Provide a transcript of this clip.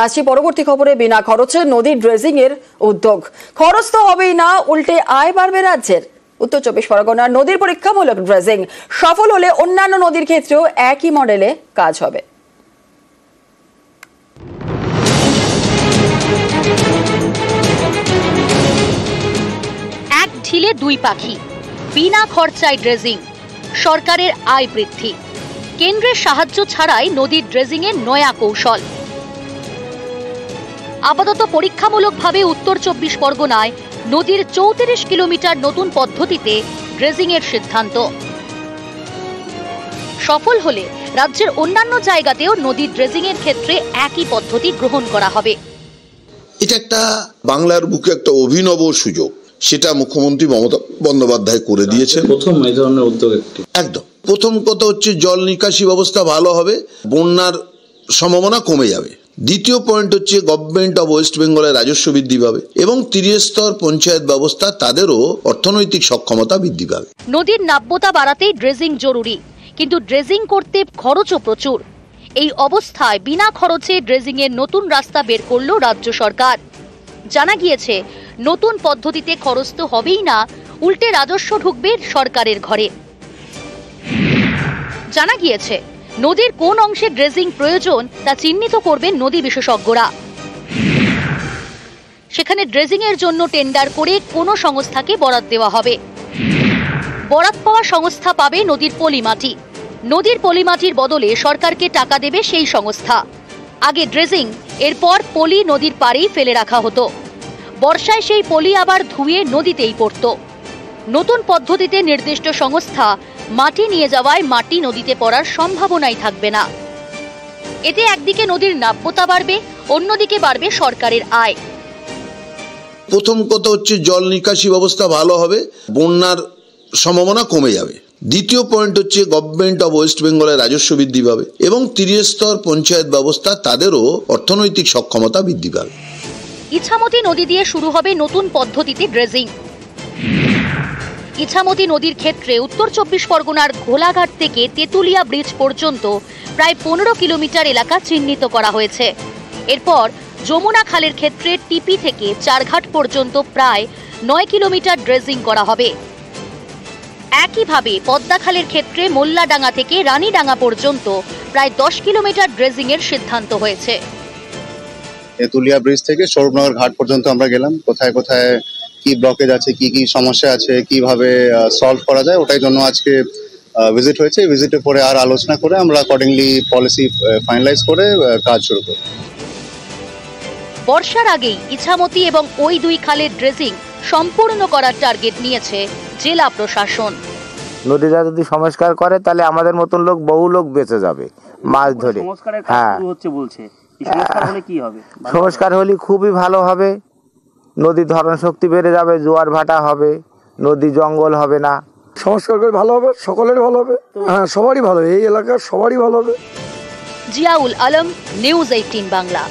আসছি পরবর্তী খবরে। বিনা খরচে নদী ড্রেজিং এর উদ্যোগ। খরচ তো হবেই না, উল্টে আয় বাড়বে রাজ্যের। উত্তর চব্বিশ পরগনার নদীর পরীক্ষামূলক ড্রেজিং সফল হলে অন্যান্য নদীর ক্ষেত্রেও একই মডেলে কাজ হবে। এক ঢিলে দুই পাখি, বিনা খরচায় ড্রেজিং, সরকারের আয় বৃদ্ধি, কেন্দ্রের সাহায্য ছাড়াই নদীর ড্রেজিং এর নয়া কৌশল। আপাতত পরীক্ষামূলকভাবে উত্তর চব্বিশ পরগনায় নদীর ৩৪ কিলোমিটার নতুন পদ্ধতিতে ড্রেজিং এর সিদ্ধান্ত। সফল হলে রাজ্যের অন্যান্য জায়গাতেও নদীর ড্রেজিং এর ক্ষেত্রে একই পদ্ধতি গ্রহণ করা হবে। এটা একটা বাংলার বুকে একটা অভিনব সুযোগ, সেটা মুখ্যমন্ত্রী মমতা বন্দ্যোপাধ্যায় করে দিয়েছেন। প্রথম এই ধরনের উদ্যোগ একদম প্রথম কথা হচ্ছে জল নিকাশি ব্যবস্থা ভালো হবে, বন্যার সম্ভাবনা কমে যাবে। দ্বিতীয় পয়েন্ট হচ্ছে গভর্নমেন্ট অফ ওয়েস্ট বেঙ্গলের রাজস্ব বৃদ্ধি পাবে এবং ত্রিস্তর পঞ্চায়েত ব্যবস্থা তাদেরও অর্থনৈতিক সক্ষমতা বৃদ্ধি পাবে। নদীর নাব্যতা বাড়াতেই ড্রেজিং জরুরি, কিন্তু ড্রেজিং করতে খরচও প্রচুর। এই অবস্থায় বিনা খরচে ড্রেজিং এর নতুন রাস্তা বের করল রাজ্য সরকার। জানা গিয়েছে নতুন পদ্ধতিতে খরচ তো হবেই না, উল্টে রাজস্ব ঢুকবে সরকারের ঘরে। জানা গিয়েছে নদীর কোন অংশে ড্রেজিং প্রয়োজন তা চিহ্নিত করবেন নদী বিশেষজ্ঞরা। সেখানে ড্রেজিং এর জন্য টেন্ডার করে কোনো সংস্থাকে বরাদ দেওয়া হবে। বরাদ পাওয়া সংস্থা পাবে নদীর পলিমাটি। নদীর পলিমাটির বদলে সরকারকে টাকা দেবে সেই সংস্থা। আগে ড্রেজিং, এরপর পলি নদীর পাড়েই ফেলে রাখা হতো। বর্ষায় সেই পলি আবার ধুয়ে নদীতেই পড়ত। নতুন পদ্ধতিতে নির্দিষ্ট সংস্থা মাটি নিয়ে যাওয়ায় মাটি নদীতে পড়ার সম্ভাবনাই থাকবে না। এতে একদিকে নদীর নাব্যতা বাড়বে, অন্যদিকে বাড়বে সরকারের আয়। প্রথম কথা হচ্ছে জল নিকাশি ব্যবস্থা ভালো হবে, বন্যার সম্ভাবনা কমে যাবে। দ্বিতীয় পয়েন্ট হচ্ছে গভর্নমেন্ট অফ ওয়েস্ট বেঙ্গলের রাজস্ব বৃদ্ধি পাবে এবং ত্রিস্তর পঞ্চায়েত ব্যবস্থা তাদেরও অর্থনৈতিক সক্ষমতা বৃদ্ধি পাবে। ইছামতি নদী দিয়ে শুরু হবে নতুন পদ্ধতিতে ড্রেজিং। ইছামতি নদীর ক্ষেত্রে উত্তর চব্বিশ পরগনার ঘোলাঘাট থেকে তেতুলিয়া ব্রিজ পর্যন্ত প্রায় 15 কিলোমিটার এলাকা চিহ্নিত করা হয়েছে। এরপর যমুনা খালের ক্ষেত্রে টিপি থেকে চারঘাট পর্যন্ত প্রায় 9 কিলোমিটার ড্রেজিং করা হবে। একইভাবে পদ্মা খালের ক্ষেত্রে মোল্লাডাঙ্গা থেকে রানীডাঙ্গা পর্যন্ত প্রায় 10 কিলোমিটার ড্রেজিং এর সিদ্ধান্ত হয়েছে। তেতুলিয়া ব্রিজ থেকে সৌরভনগর ঘাট পর্যন্ত আমরা গেলাম, কোথায় কোথায় কি ব্লকেজ আছে, কি কি সমস্যা আছে, কিভাবে সলভ করা যায়, ওটার জন্য আজকে ভিজিট হয়েছে। ভিজিটের পরে আর আলোচনা করে আমরা অ্যাকর্ডিংলি পলিসি ফাইনালাইজ করে কাজ শুরু করব। বর্ষার আগেই ইছামতি এবং ওই দুই খালের ড্রেজিং সম্পূর্ণ করার টার্গেট নিয়েছে জেলা প্রশাসন। নদীটা যদি সংস্কার করে তাহলে আমাদের মতন লোক, বহু লোক বেঁচে যাবে মাছ ধরে। হ্যাঁ, সংস্কার হলে খুবই ভালো হবে। নদীর ধরন শক্তি বেড়ে যাবে, জোয়ার ভাটা হবে, নদী জঙ্গল হবে না। সংস্কার করে ভালো হবে, সকলের ভালো হবে। হ্যাঁ, সবারই ভালো হবে, এই এলাকার সবারই ভালো হবে। জিয়াউল আলম, নিউজ 18 বাংলা।